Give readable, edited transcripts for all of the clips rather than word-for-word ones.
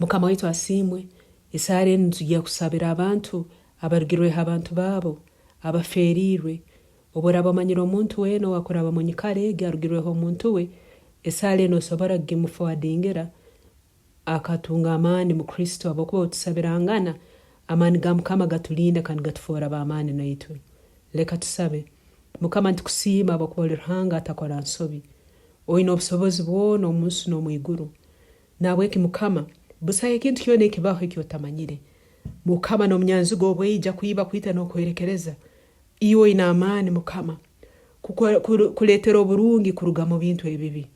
Mukama waitu asimwe. Isare ntugiye kusabira abantu abarugirwe abantu babo abaferirwe obora bamanyira omuntu we no wakora bamunyikarege arugirweho omuntu we esale no sobara gimufu adingera akatunga amani mu Kristo abokuba tusabirangana amani ga Mukama gatulinda kandi gatufora ba amani naitwe. Leka tusabe. Mukama ntukusima abokuba lirhanga atakora nsobi oino obusobozi bwono omunsi no mwiguru naweki Mukama busaye kintu kyone kibaho kyotamanyire. Mukama no mnyanzi gobwe ija kuiba kwita no kwerekereza iyo ina amani Mukama kuletera oburungi kuruga mu bintu ebibi.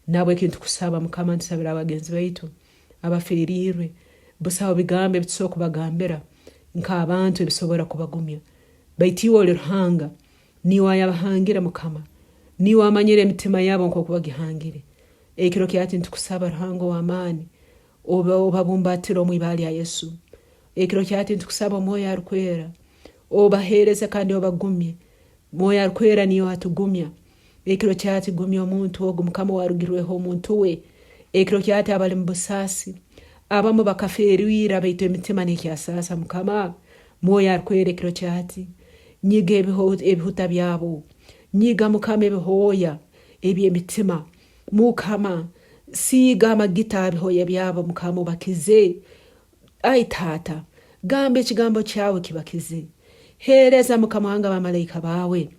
Nawe kintu kusaba Mukama nsabira abagenzi baitu abaferirwe busaho bigambe bitsoku bagambera nka abantu bisobora kubagumya baitiwo lirhanga niwa yabahangira Mukama niwa amanyire mitima yabo nko kubagihangire ekiro kyati ntukusaba ruhango wa amani obabumbatiro mu ibali ya Yesu. Ekiro kyati ntukusaba moyo arukwera obahereza kandi obagumye moyo arukwera niyo atugumya. Ekiro kyati gumya omuntu ogu Mukama warugirweho omuntu we. Ekiro kyati abali mbusasi abamu bakaferirwe baitu emitima nekyasasa Mukama moyo arukwera. Ekiro kyati nyiga ebihuta byabo nyiga Mukama ebihoya ebyemitima Mukama siga amagita abihoya byabo Mukama bakize. Ai tata gambe ekigambo kyawe kibakize. Hereza Mukama wanga bamalayika bawe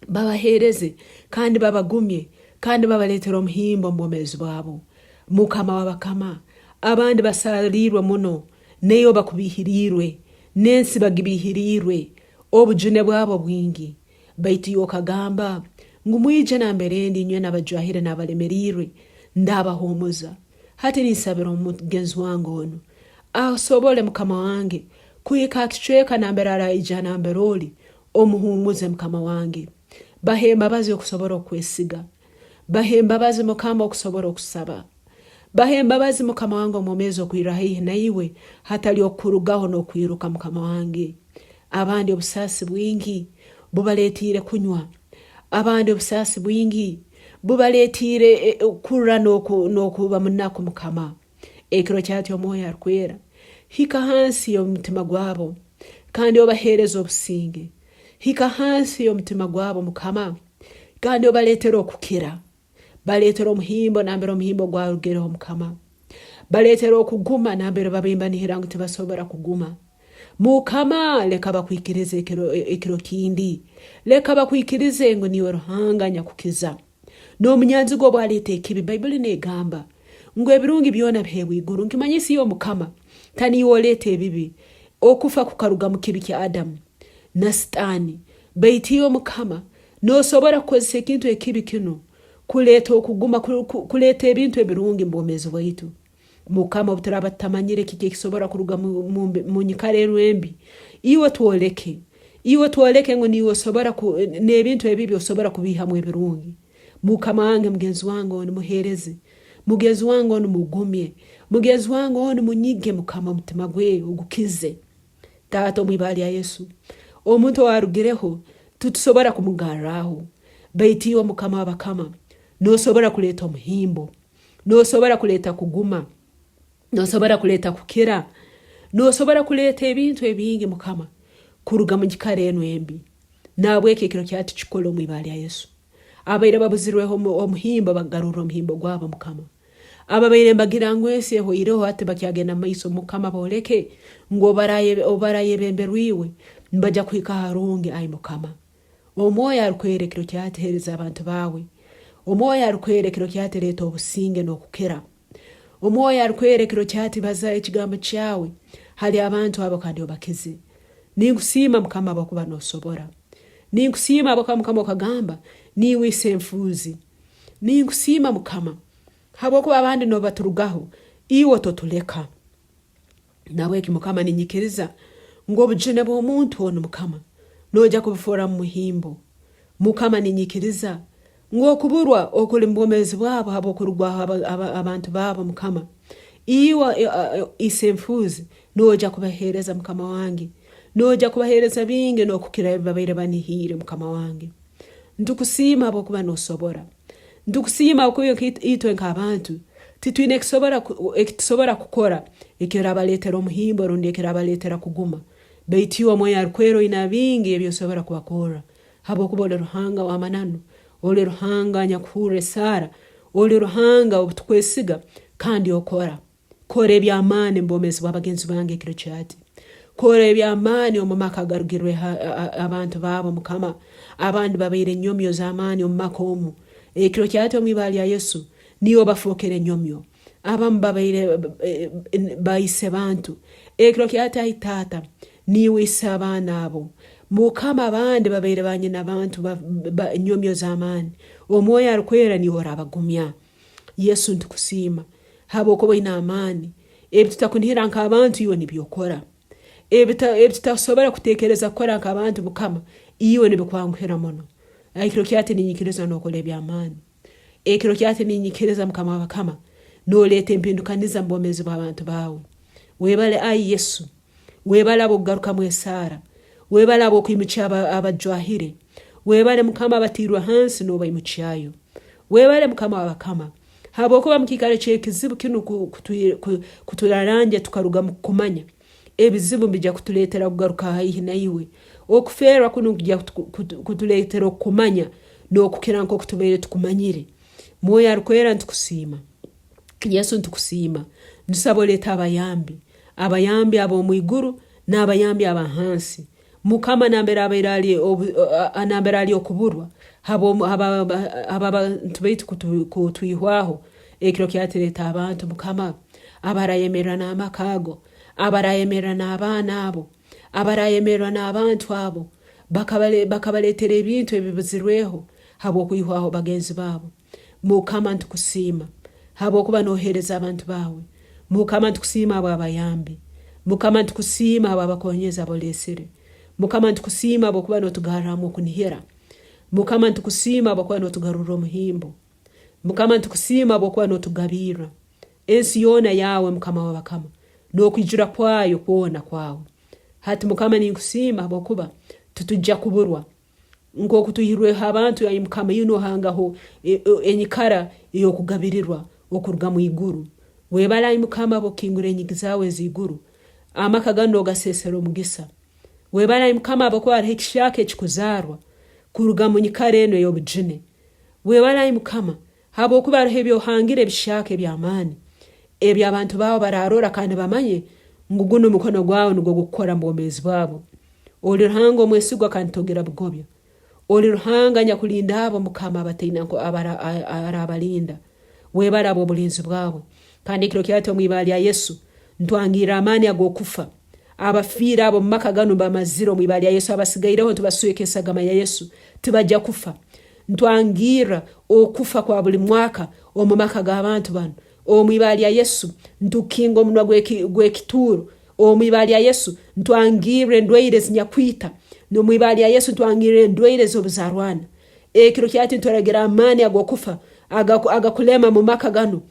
babahereze kandi babagumye kandi babaletera omuhimbo mbomezi bwabo Mukama wabakama abandi basalirwe muno neyo bakubihirirwe nensi bagibihirirwe obujune bwabo bwingi baitu yokagamba ngumuije namberendi inywe n'abajwahire nabalemirwe ndabahumuza. Hati nisabira omugenzi wangu ono asobole Mukama wange kuyika kichweka namberara ijana mberoli omuhumuze Mukama wange. Bahemba bazi okusobora okwesiga. Bahemba bazi Mukama okusobora okusaba. Bahemba bazi Mukama wange omumezo kwirahihe na iwe hatali okurugaho no kwiruka Mukama wange. Abandi obusasi bwingi bubaletire kunywa. Abandi obusasi bwingi bubaletire kurra no kuba munako Mukama. Ekiro kyati omoyo arukwera hika hansi y'omutima gwabo kandi obahereza obusinge. Hika hansi y'omutima gwabo Mukama kandi obaletera okukira. Baletera omuhimbo nambere omuhimbo gwarugereho Mukama. Baletera okuguma nambere babimba nihirangu tibasobora kuguma Mukama. Leka bakwikirize ekiro kindi. Leka bakwikirize ngo niwe ruhanga nyakukiza no munyanzi go bwalete kibi. Bible negamba ngo ebirungi byona bhewe iguru nkimanyisi yo Mukama tani yolete bibi okufa kukaruga mu kibi kya Adam na Sitani baiti yo Mukama no sobora kozese kintu ekibi kino kuleta okuguma kuleta ebintu ebirungi mbomezi bwaitu Mukama obutaraba tamanyire kike kisobora kuruga mu nyikare rwembi iwe tuoleke ngo niwe sobora nebintu ebibi osobora kubihamwe ebirungi Mukama wange mugenzi wangu ono muhereze. Mugenzi wangu ono mugumye. Mugenzi wangu ono munyige Mukama mutima gwe ugukize. Tato mwibali ya Yesu omuntu warugireho tutusobora kumugaraho baitiwa Mukama wabakama no sobora kuleta omuhimbo no sobora kuleta kuguma no sobora kuleta kukira no sobora kuleta ebintu ebingi Mukama kuruga mu gikare eno embi nabweke ekiro kyati kikolo mwibali ya Yesu. Abaire babuzirweho omuhimbo bagarura omuhimbo gwabo Mukama. Ababaire mbagira ngwese ho ireho ate bakyagenda maiso Mukama boleke ngo obaraye bemberwiwe mbaja kwika harungi ai Mukama. Omoya arukwerekero kyatereza abantu bawe. Omoya arukwerekero kyatereta obusinge no kukera. Omoya arukwerekero kyati baza ekigambo kyawe hali abantu abo kandi obakize. Ninkusima Mukama bakuba no sobora. Ninkusima abo Mukama okagamba niwe semfuzi. Ninkusima Mukama haboko abandi no baturugaho iwo totuleka. Naweki Mukama ninyikiriza ngo bujene bw'omuntu ono Mukama noja kubufora mu muhimbo. Mukama ninyikiriza ngo kuburwa okulimbomezi bwabo habokurugwa abantu babo Mukama iwa isemfuzi noja kubahereza Mukama wange. Noja kubahereza binge no kukira babaire banihire Mukama wange. Ndukusima abo kuba no sobora. Ndukusima okuyo itwe nk'abantu titwine ekisobora kukora ekirabaletera omuhimbo rundi ekirabaletera kuguma beitu omwoyo arikwera ina bingi ebyosobora kubakora habwokuba ole ruhanga w'amananu ole ruhanga nyakuhure sara ole ruhanga obutukwesiga kandi okora kora ebyamaani mbomezi bw'abagenzi bange ekiro kyati kora ebyamaani omu maka garugirwe abantu baabo mukama abandi babaire ennyomyo z'amaani omu maka omu ekiro kyati omu ibali ya Yesu niyo bafookera ennyomyo abamu babaire bayise bantu ekiro kyati ayi taata niyo ise abaana abo mukama abandi babaire banyina abantu ennyomyo z'amaani omwoyo arikwera niyo orabagumya Yesu ntukusiima habwokuba ina amaani ebitutakunihira nk'abantu iwe nibyokora ebitutasobora kutekereza kukora nk'abantu mukama iwe nibikwanguhira muno ekiro kyati ninyikiriza n'okola ebyamaani ekiro kyati ninyikiriza mukama w'abakama n'oleeta empindukaniza mu bwomezi bw'abantu baawe webale ayi Yesu webale abokugaruka mwesaara webale abokwimukya abajwahire webale mukama abatiirwe hansi n'obayimukyayo webale mukama w'abakama habwokuba mukikale ky'ekizibu kino kuturaranja tukaruga mu kumanya ebizibu bijja kutuleetera kugaruka haihi na iwe okufeerwa kuno kujja kutuleetera okumanya n'okukira nk'okutubeire tukumanyire mwoyo arikwera ntukusiima Yesu ntukusiima ntusaba oleeta abayambi ab'omu iguru n'abayambi abahansi mukama nambere ali okuburwa abantu baitu kutwihwaho ekiro kyatireeta abantu mukama abarayemerera n'amakago abarayemerera n'abaana abo abarayemerera n'abantu abo bakabaleetera ebintu ebibuzirweho habw'okwihwaho bagenzi baabo mukama ntukusiima habw'okuba noohereza abantu baawe mukama ntukusiima abo abayambi mukama ntukusiima abo abakonyeza aboleesere mukama ntukusiima habw'okuba nootugarramu okunihira mukama ntukusiima habw'okuba nootugarura omuhimbo mukama ntukusiima habw'okuba nootugabirra ensi yoona yawe mukama w'abakama n'okwijura kwayo kwona kwawe hati mukama ninkusiima habw'okuba tutujja kuburwa nk'okutuyirweho abantu ayi mukama yinohangaho enyikara ey'okugabirirwa okuruga mu iguru webala ayi mukama abokingura enyigi zaawe ez'iguru amaka gano ogaseesera omugisa webala ayi mukama habw'okuba hariho ekishaaka ekikuzaarwa kuruga mu nyikara eno ey'obujune webala ayi mukama habw'okuba hariho ebyohangire ebishaaka eby'amaani ebyo abantu baabo bararora kandi bamanye ngu guno omukono gwawe nigwo gukukora mu bwomezi bwabo oli ruhanga omwesigwa kandi togera bugobya oli ruhanga nyakulinda abo mukama abataina arabalinda webala abo obulinzi bwawe kandi ekiro kyati omu ibali ya Yesu ntwangira amaani ag'okufa abafiira abo mu maka gano bamazire omu ibali ya Yesu abasigaireho tubasuweka esagama ya Yesu tibajja kufa ntwangira okufa kwa buli mwaka omu maka g'abantu bano omu ibali ya Yesu ntukinga omunwa gw'ekituuro omu ibali ya Yesu ntwangira endwaire zinyakwita n'omu ibali ya Yesu ntwangira endwaire z'obuzarwana ekiro kyati ntwaragira amaani ag'okufa agakulema mu maka gano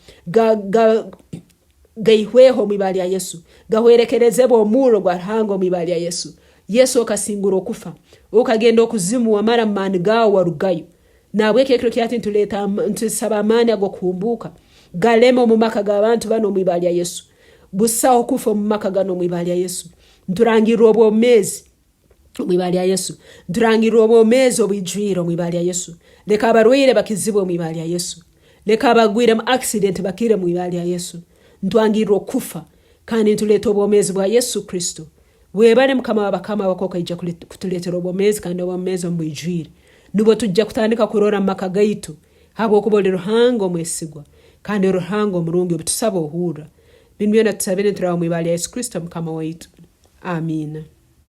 gaihweho mu ibali ya Yesu gahwerekerezebwa omuuro gwa ruhanga omu ibali ya Yesu Yesu okasingura okufa okagenda okuzimu wamara mu maani gaawe warugayo nabweko ekiro kyati ntusaba amaani ag'okuhumbuuka galema mu maka g'abantu bano mu ibali ya Yesu busa okufa mu maka gano mu ibali ya Yesu nturangirira obwomezi mu ibali ya Yesu nturangirira obwomezi obwijwire mu ibali ya Yesu leka abarwaire bakizibwe mu ibali ya Yesu leka abagwire mu accident bakire mu ibali ya Yesu ntwangirira okufa kandi ntuleeta obwomezi bwa Yesu Kristo webale mukama w'abakama wakoka ijja kutuleetera obwomezi kandi obwomezi omwijwire nubo tujja kutandika kurora mu maka gaitu habw'okuba oli ruhanga omwesigwa kandi ruhanga omulungi obutusaba ohuura bino byona tusabire nturawo mu ibali ya Yesu Kristo mukama waitu amina.